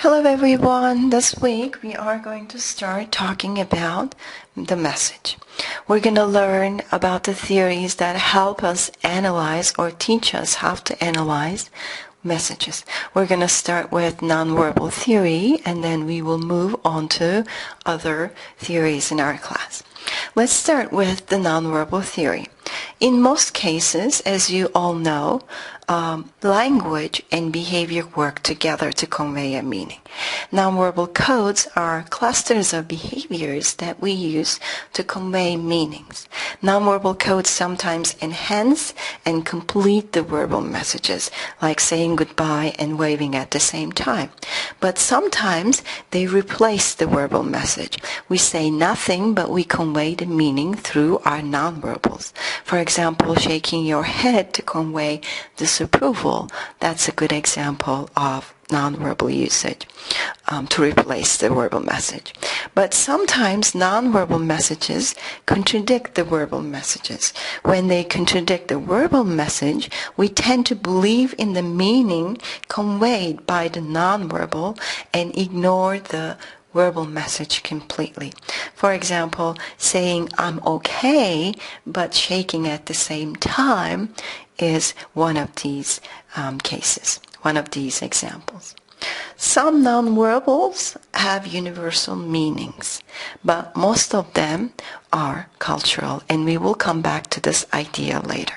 Hello everyone, this week we are going to start talking about the message. We're going to learn about the theories that help us analyze or teach us how to analyze messages. We're going to start with nonverbal theory and then we will move on to other theories in our class. Let's start with the nonverbal theory. In most cases, as you all know, language and behavior work together to convey a meaning. Nonverbal codes are clusters of behaviors that we use to convey meanings. Nonverbal codes sometimes enhance and complete the verbal messages, like saying goodbye and waving at the same time. But sometimes they replace the verbal message. We say nothing, but we convey the meaning through our nonverbals. For example, shaking your head to convey disapproval. That's a good example of nonverbal usage to replace the verbal message. But sometimes nonverbal messages contradict the verbal messages. When they contradict the verbal message, we tend to believe in the meaning conveyed by the nonverbal and ignore the verbal message completely. For example, saying I'm okay but shaking at the same time is one of these cases, one of these examples. Some nonverbals have universal meanings, but most of them are cultural, and we will come back to this idea later.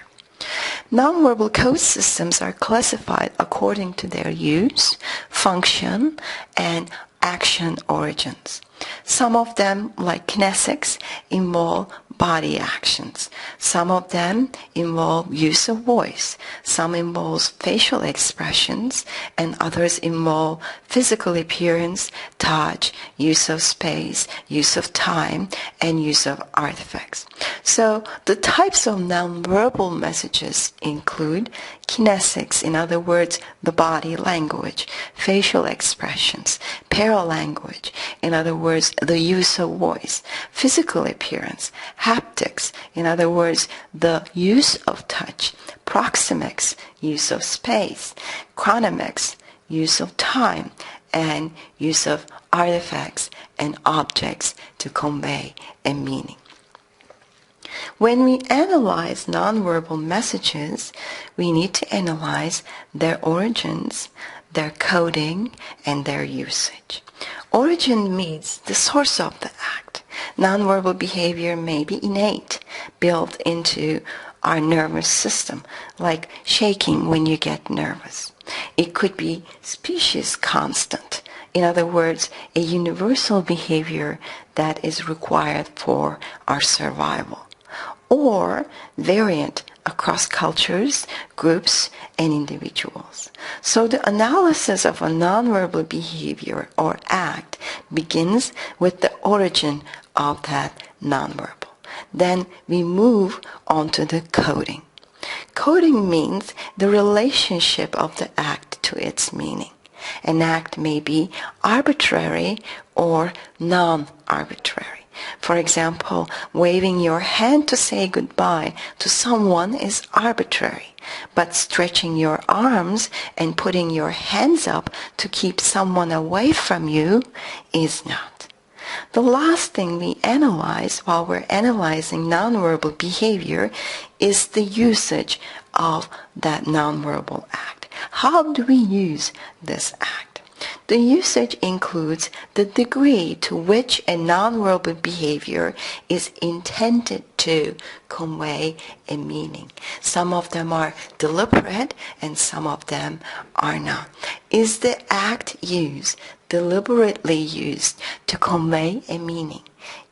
Nonverbal code systems are classified according to their use, function, and action origins. Some of them, like kinesics, involve body actions. Some of them involve use of voice. Some involve facial expressions, and others involve physical appearance, touch, use of space, use of time, and use of artifacts. So the types of nonverbal messages include kinesics, in other words, the body language, facial expressions, paralanguage, in other words, the use of voice, physical appearance, haptics, in other words, the use of touch, proxemics, use of space, chronomics, use of time, and use of artifacts and objects to convey a meaning. When we analyze nonverbal messages, we need to analyze their origins, their coding, and their usage. Origin means the source of the act. Nonverbal behavior may be innate, built into our nervous system, like shaking when you get nervous. It could be species constant. In other words, a universal behavior that is required for our survival, or variant across cultures, groups, and individuals. So the analysis of a nonverbal behavior or act begins with the origin of that nonverbal. Then we move on to the coding. Coding means the relationship of the act to its meaning. An act may be arbitrary or non-arbitrary. For example, waving your hand to say goodbye to someone is arbitrary, but stretching your arms and putting your hands up to keep someone away from you is not. The last thing we analyze while we're analyzing nonverbal behavior is the usage of that nonverbal act. How do we use this act? The usage includes the degree to which a nonverbal behavior is intended to convey a meaning. Some of them are deliberate and some of them are not. Is the act deliberately used to convey a meaning?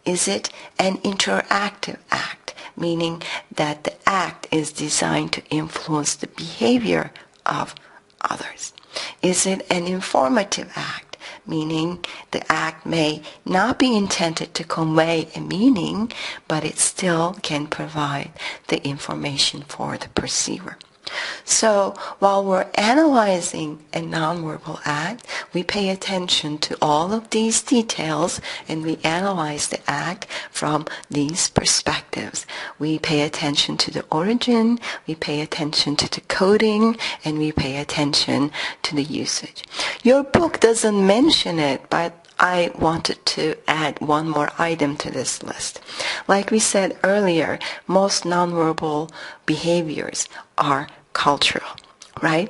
Is it an interactive act, meaning that the act is designed to influence the behavior of others? Is it an informative act, meaning the act may not be intended to convey a meaning, but it still can provide the information for the perceiver? So while we're analyzing a nonverbal act, we pay attention to all of these details and we analyze the act from these perspectives. We pay attention to the origin, we pay attention to the coding, and we pay attention to the usage. Your book doesn't mention it, but I wanted to add one more item to this list. Like we said earlier, most nonverbal behaviors are cultural, right?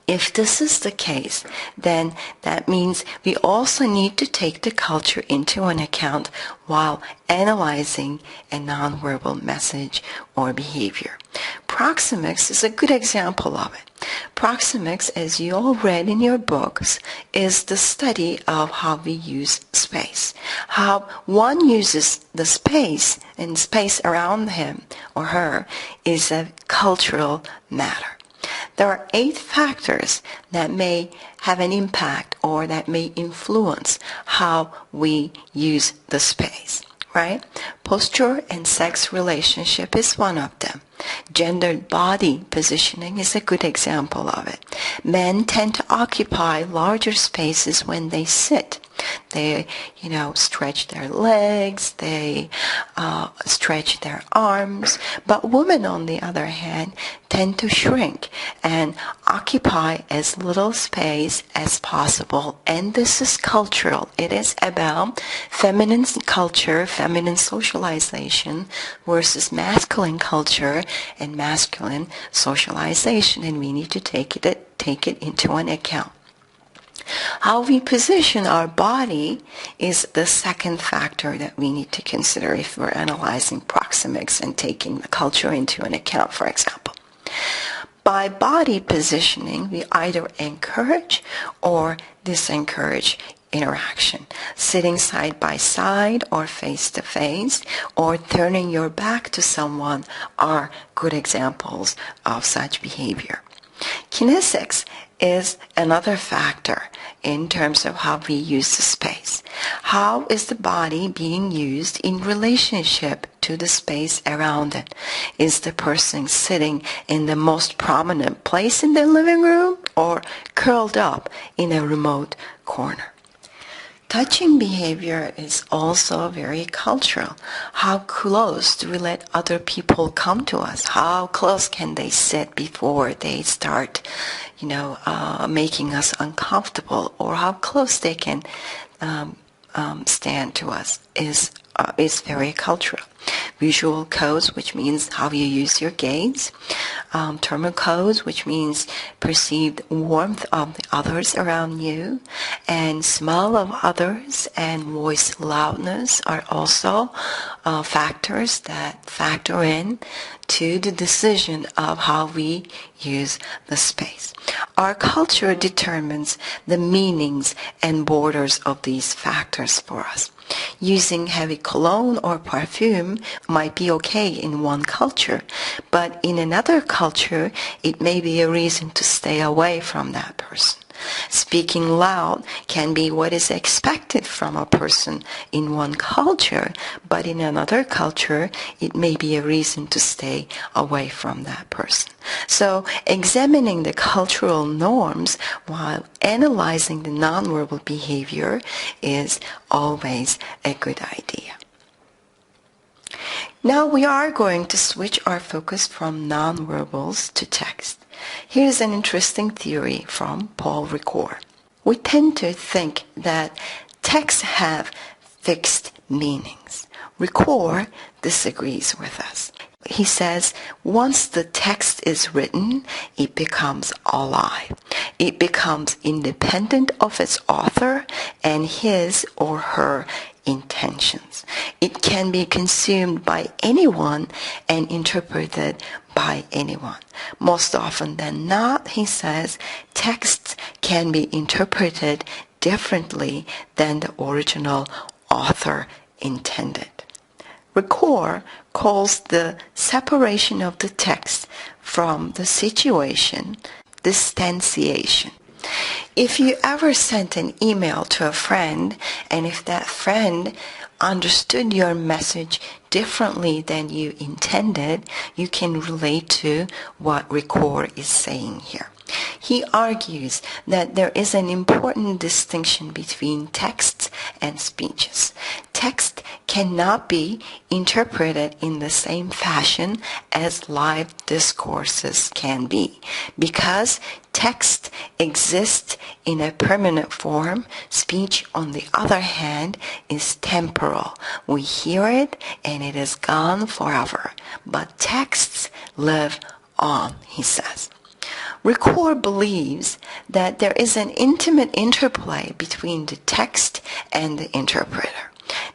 If this is the case, then that means we also need to take the culture into an account while analyzing a nonverbal message or behavior. Proxemics is a good example of it. Proxemics, as you all read in your books, is the study of how we use space. How one uses the space and space around him or her is a cultural matter. There are 8 factors that may have an impact or that may influence how we use the space, right? Posture and sex relationship is one of them. Gendered body positioning is a good example of it. Men tend to occupy larger spaces when they sit. They, stretch their legs, they stretch their arms. But women, on the other hand, tend to shrink and occupy as little space as possible. And this is cultural. It is about feminine culture, feminine socialization versus masculine culture and masculine socialization. And we need to take it into an account. How we position our body is the second factor that we need to consider if we're analyzing proxemics and taking the culture into an account, for example. By body positioning, we either encourage or disencourage interaction. Sitting side by side or face to face or turning your back to someone are good examples of such behavior. Kinesics is another factor in terms of how we use the space. How is the body being used in relationship to the space around it? Is the person sitting in the most prominent place in the living room or curled up in a remote corner? Touching behavior is also very cultural. How close do we let other people come to us? How close can they sit before they start, making us uncomfortable? Or how close they can stand to us is very cultural. Visual codes, which means how you use your gaze. Thermal codes, which means perceived warmth of the others around you. And smell of others and voice loudness are also factors that factor in to the decision of how we use the space. Our culture determines the meanings and borders of these factors for us. Using heavy cologne or perfume might be okay in one culture, but in another culture, it may be a reason to stay away from that person. Speaking loud can be what is expected from a person in one culture, but in another culture, it may be a reason to stay away from that person. So examining the cultural norms while analyzing the nonverbal behavior is always a good idea. Now we are going to switch our focus from nonverbals to text. Here's an interesting theory from Paul Ricoeur. We tend to think that texts have fixed meanings. Ricoeur disagrees with us. He says, once the text is written, it becomes alive. It becomes independent of its author and his or her intentions. It can be consumed by anyone and interpreted by anyone. Most often than not, he says, texts can be interpreted differently than the original author intended. Ricoeur calls the separation of the text from the situation distanciation. If you ever sent an email to a friend, and if that friend understood your message differently than you intended, you can relate to what Record is saying here. He argues that there is an important distinction between texts and speeches. Text cannot be interpreted in the same fashion as live discourses can be, because text exists in a permanent form. Speech, on the other hand, is temporal. We hear it and it is gone forever. But texts live on, he says. Record believes that there is an intimate interplay between the text and the interpreter.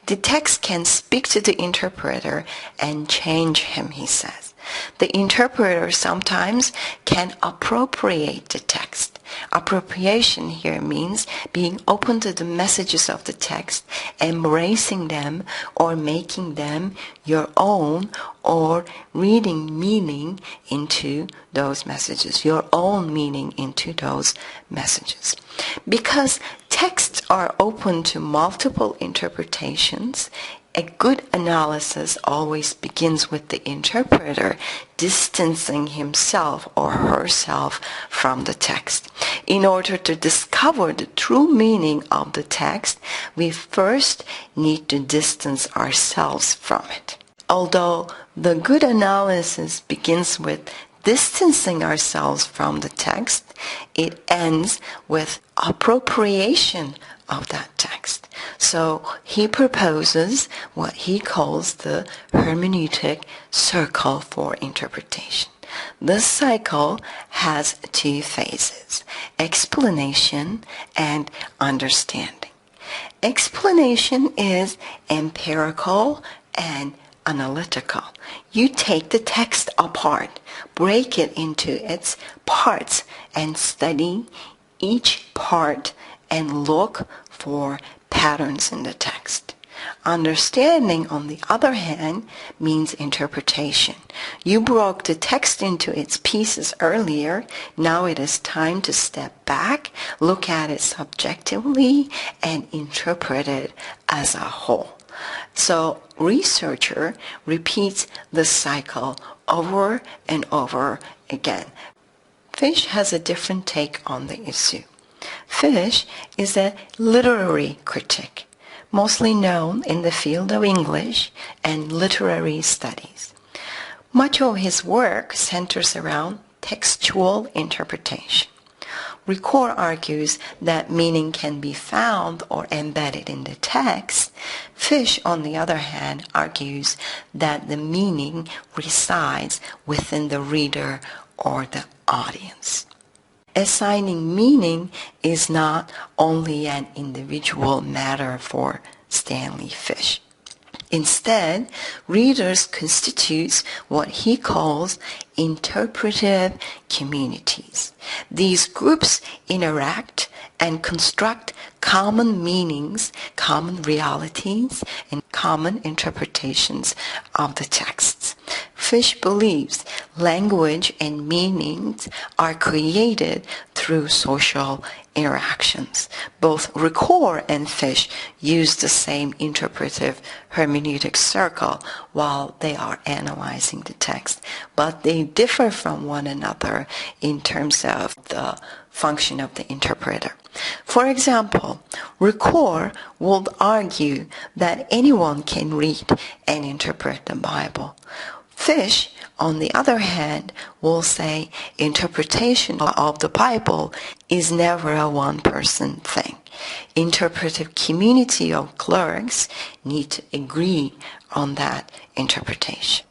The text can speak to the interpreter and change him, he says. The interpreter sometimes can appropriate the text. Appropriation here means being open to the messages of the text, embracing them or making them your own, or reading meaning into those messages, your own meaning into those messages. Because texts are open to multiple interpretations, a good analysis always begins with the interpreter distancing himself or herself from the text. In order to discover the true meaning of the text, we first need to distance ourselves from it. Although the good analysis begins with distancing ourselves from the text, it ends with appropriation of that text. So he proposes what he calls the hermeneutic circle for interpretation. This cycle has two phases: explanation and understanding. Explanation is empirical and analytical. You take the text apart, break it into its parts, and study each part and look for patterns in the text. Understanding, on the other hand, means interpretation. You broke the text into its pieces earlier. Now it is time to step back, look at it subjectively, and interpret it as a whole. So researcher repeats the cycle over and over again. Fish has a different take on the issue. Fish is a literary critic, mostly known in the field of English and literary studies. Much of his work centers around textual interpretation. Record argues that meaning can be found or embedded in the text. Fish, on the other hand, argues that the meaning resides within the reader or the audience. Assigning meaning is not only an individual matter for Stanley Fish. Instead, readers constitute what he calls interpretive communities. These groups interact and construct common meanings, common realities, and common interpretations of the texts. Fish believes language and meanings are created through social interactions. Both Record and Fish use the same interpretive hermeneutic circle while they are analyzing the text, but they differ from one another in terms of the function of the interpreter. For example, Record would argue that anyone can read and interpret the Bible. Fish, on the other hand, will say interpretation of the Bible is never a one-person thing. Interpretive community of clerks need to agree on that interpretation.